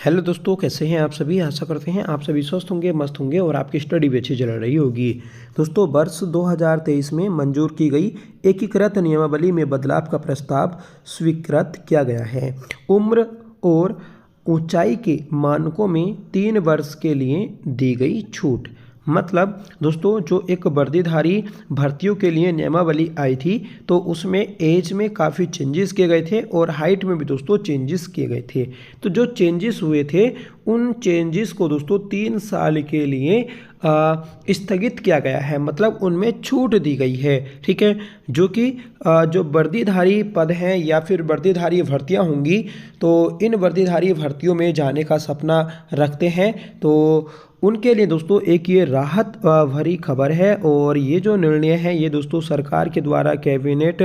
Hello दोस्तों, कैसे हैं आप सभी। आशा करते हैं आप सभी स्वस्थ होंगे, मस्त होंगे और आपकी स्टडी भी अच्छी चल रही होगी। दोस्तों, वर्ष 2023 में मंजूर की गई एकीकृत नियमावली में बदलाव का प्रस्ताव स्वीकृत किया गया है। उम्र और ऊंचाई के मानकों में 3 वर्ष के लिए दी गई छूट। मतलब दोस्तों, जो एक वर्दीधारी भर्तियों के लिए नियमावली आई थी तो उसमें एज में काफ़ी चेंजेस किए गए थे और हाइट में भी दोस्तों चेंजेस किए गए थे। तो जो चेंजेस हुए थे उन चेंजेस को दोस्तों 3 साल के लिए स्थगित किया गया है, मतलब उनमें छूट दी गई है। ठीक है, जो कि जो वर्दीधारी पद हैं या फिर वर्दीधारी भर्तियां होंगी तो इन वर्दीधारी भर्तियों में जाने का सपना रखते हैं तो उनके लिए दोस्तों एक ये राहत भरी खबर है। और ये जो निर्णय है ये दोस्तों सरकार के द्वारा कैबिनेट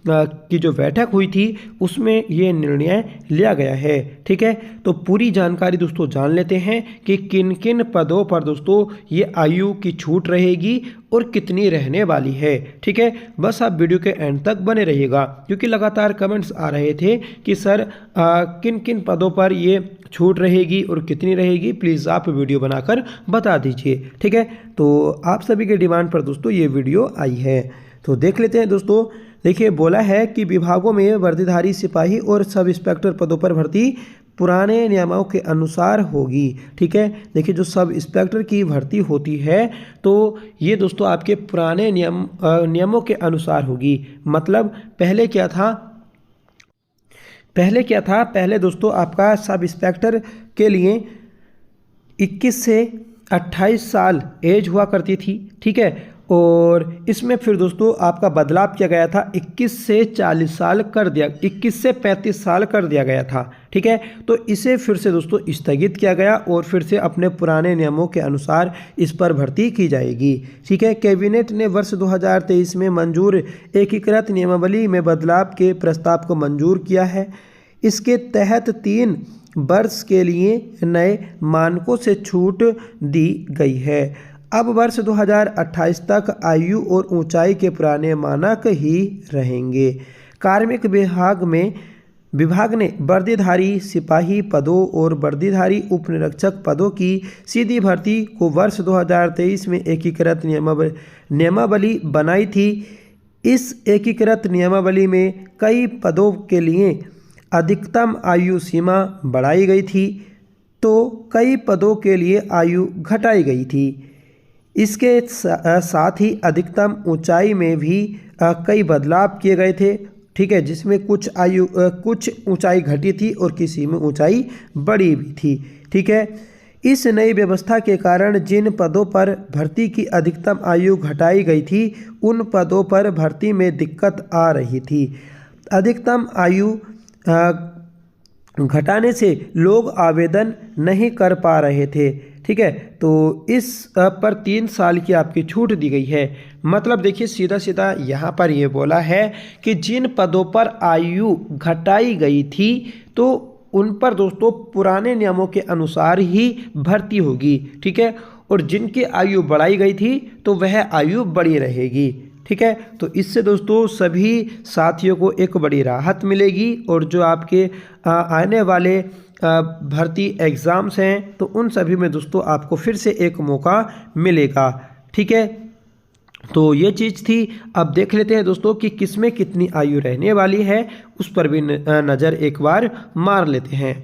की जो बैठक हुई थी उसमें ये निर्णय लिया गया है। ठीक है, तो पूरी जानकारी दोस्तों जान लेते हैं कि किन किन पदों पर दोस्तों ये आयु की छूट रहेगी और कितनी रहने वाली है। ठीक है, बस आप वीडियो के एंड तक बने रहिएगा क्योंकि लगातार कमेंट्स आ रहे थे कि सर किन किन पदों पर ये छूट रहेगी और कितनी रहेगी, प्लीज़ आप वीडियो बनाकर बता दीजिए। ठीक है, तो आप सभी के डिमांड पर दोस्तों ये वीडियो आई है, तो देख लेते हैं। दोस्तों देखिए, बोला है कि विभागों में वर्दीधारी सिपाही और सब इंस्पेक्टर पदों पर भर्ती पुराने नियमों के अनुसार होगी। ठीक है, देखिए जो सब इंस्पेक्टर की भर्ती होती है तो ये दोस्तों आपके पुराने नियमों के अनुसार होगी। मतलब पहले क्या था, पहले दोस्तों आपका सब इंस्पेक्टर के लिए 21 से 28 साल एज हुआ करती थी। ठीक है, और इसमें फिर दोस्तों आपका बदलाव किया गया था, 21 से 40 साल कर दिया, 21 से 35 साल कर दिया गया था। ठीक है, तो इसे फिर से दोस्तों स्थगित किया गया और फिर से अपने पुराने नियमों के अनुसार इस पर भर्ती की जाएगी। ठीक है, कैबिनेट ने वर्ष 2023 में मंजूर एकीकृत नियमावली में बदलाव के प्रस्ताव को मंजूर किया है। इसके तहत 3 वर्ष के लिए नए मानकों से छूट दी गई है। अब वर्ष 2028 तक आयु और ऊंचाई के पुराने मानक ही रहेंगे। कार्मिक विभाग ने वर्दीधारी सिपाही पदों और वर्दीधारी उपनिरीक्षक पदों की सीधी भर्ती को वर्ष 2023 में एकीकृत नियमावली बनाई थी। इस एकीकृत नियमावली में कई पदों के लिए अधिकतम आयु सीमा बढ़ाई गई थी तो कई पदों के लिए आयु घटाई गई थी। इसके साथ ही अधिकतम ऊंचाई में भी कई बदलाव किए गए थे। ठीक है, जिसमें कुछ ऊंचाई घटी थी और किसी में ऊंचाई बढ़ी भी थी। ठीक है, इस नई व्यवस्था के कारण जिन पदों पर भर्ती की अधिकतम आयु घटाई गई थी उन पदों पर भर्ती में दिक्कत आ रही थी। अधिकतम आयु घटाने से लोग आवेदन नहीं कर पा रहे थे। ठीक है, तो इस पर 3 साल की आपकी छूट दी गई है। मतलब देखिए सीधा सीधा यहाँ पर ये बोला है कि जिन पदों पर आयु घटाई गई थी तो उन पर दोस्तों पुराने नियमों के अनुसार ही भर्ती होगी। ठीक है, और जिनकी आयु बढ़ाई गई थी तो वह आयु बढ़ी रहेगी। ठीक है, तो इससे दोस्तों सभी साथियों को एक बड़ी राहत मिलेगी और जो आपके आने वाले भर्ती एग्ज़ाम्स हैं तो उन सभी में दोस्तों आपको फिर से एक मौका मिलेगा। ठीक है, तो ये चीज़ थी। अब देख लेते हैं दोस्तों कि किसमें कितनी आयु रहने वाली है, उस पर भी नज़र एक बार मार लेते हैं।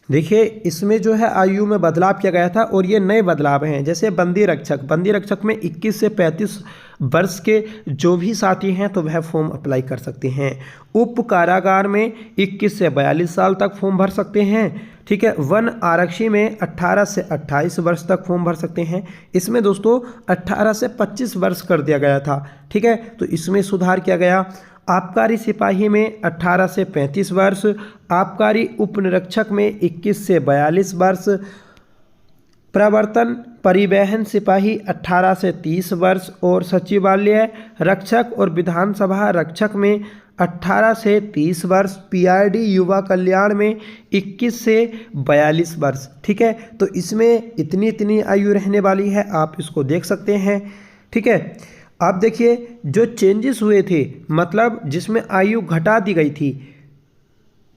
देखिए इसमें जो है आयु में बदलाव किया गया था और ये नए बदलाव हैं। जैसे बंदी रक्षक में 21 से 35 वर्ष के जो भी साथी हैं तो वह फॉर्म अप्लाई कर सकते हैं। उप कारागार में 21 से 42 साल तक फॉर्म भर सकते हैं। ठीक है, वन आरक्षी में 18 से 28 वर्ष तक फॉर्म भर सकते हैं। इसमें दोस्तों 18 से 25 वर्ष कर दिया गया था। ठीक है, तो इसमें सुधार किया गया। आबकारी सिपाही में 18 से 35 वर्ष, आबकारी उपनिरीक्षक में 21 से 42 वर्ष, प्रवर्तन परिवहन सिपाही 18 से 30 वर्ष और सचिवालय रक्षक और विधानसभा रक्षक में 18 से 30 वर्ष, पीआईडी युवा कल्याण में 21 से 42 वर्ष। ठीक है, तो इसमें इतनी आयु रहने वाली है, आप इसको देख सकते हैं। ठीक है, आप देखिए जो चेंजेस हुए थे, मतलब जिसमें आयु घटा दी गई थी,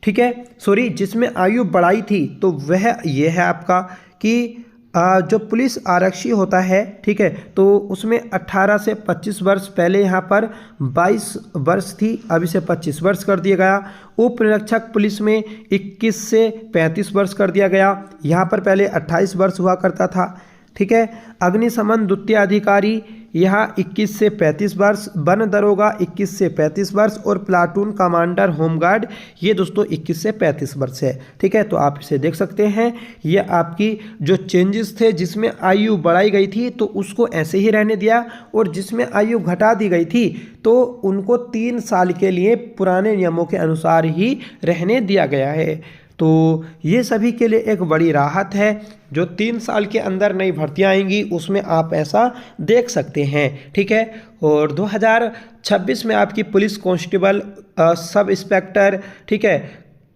ठीक है, सॉरी, जिसमें आयु बढ़ाई थी तो वह ये है आपका कि जो पुलिस आरक्षी होता है, ठीक है, तो उसमें 18 से 25 वर्ष, पहले यहाँ पर 22 वर्ष थी, अब इसे 25 वर्ष कर दिया गया। उप निरीक्षक पुलिस में 21 से 35 वर्ष कर दिया गया, यहाँ पर पहले 28 वर्ष हुआ करता था। ठीक है, अग्निशमन द्वितीय अधिकारी यहाँ 21 से 35 वर्ष, वन दरोगा 21 से 35 वर्ष और प्लाटून कमांडर होमगार्ड ये दोस्तों 21 से 35 वर्ष है। ठीक है, तो आप इसे देख सकते हैं, ये आपकी जो चेंजेस थे, जिसमें आयु बढ़ाई गई थी तो उसको ऐसे ही रहने दिया, और जिसमें आयु घटा दी गई थी तो उनको 3 साल के लिए पुराने नियमों के अनुसार ही रहने दिया गया है। तो ये सभी के लिए एक बड़ी राहत है। जो 3 साल के अंदर नई भर्तियाँ आएंगी उसमें आप ऐसा देख सकते हैं। ठीक है, और 2026 में आपकी पुलिस कांस्टेबल, सब इंस्पेक्टर, ठीक है,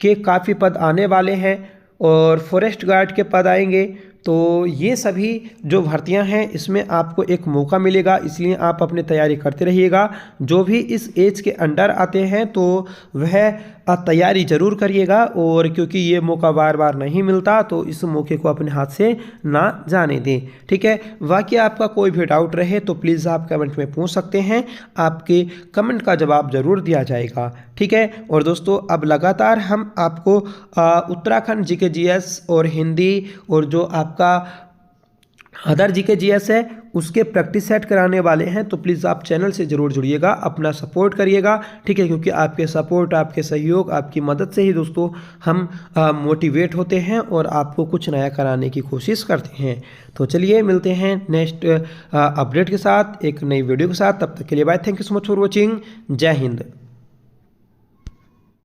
के काफ़ी पद आने वाले हैं और फॉरेस्ट गार्ड के पद आएंगे। तो ये सभी जो भर्तियां हैं इसमें आपको एक मौका मिलेगा, इसलिए आप अपनी तैयारी करते रहिएगा। जो भी इस एज के अंडर आते हैं तो वह तैयारी ज़रूर करिएगा, और क्योंकि ये मौका बार बार नहीं मिलता तो इस मौके को अपने हाथ से ना जाने दें। ठीक है, बाकी आपका कोई भी डाउट रहे तो प्लीज़ आप कमेंट में पूछ सकते हैं, आपके कमेंट का जवाब ज़रूर दिया जाएगा। ठीक है, और दोस्तों अब लगातार हम आपको उत्तराखंड जीके जीएस और हिंदी और जो आपका अदर जीके जीएस है उसके प्रैक्टिस सेट कराने वाले हैं, तो प्लीज़ आप चैनल से ज़रूर जुड़िएगा, अपना सपोर्ट करिएगा। ठीक है, क्योंकि आपके सपोर्ट, आपके सहयोग, आपकी मदद से ही दोस्तों हम मोटिवेट होते हैं और आपको कुछ नया कराने की कोशिश करते हैं। तो चलिए मिलते हैं नेक्स्ट अपडेट के साथ, एक नई वीडियो के साथ। तब तक के लिए bye, thank you so much for watching. जय हिंद।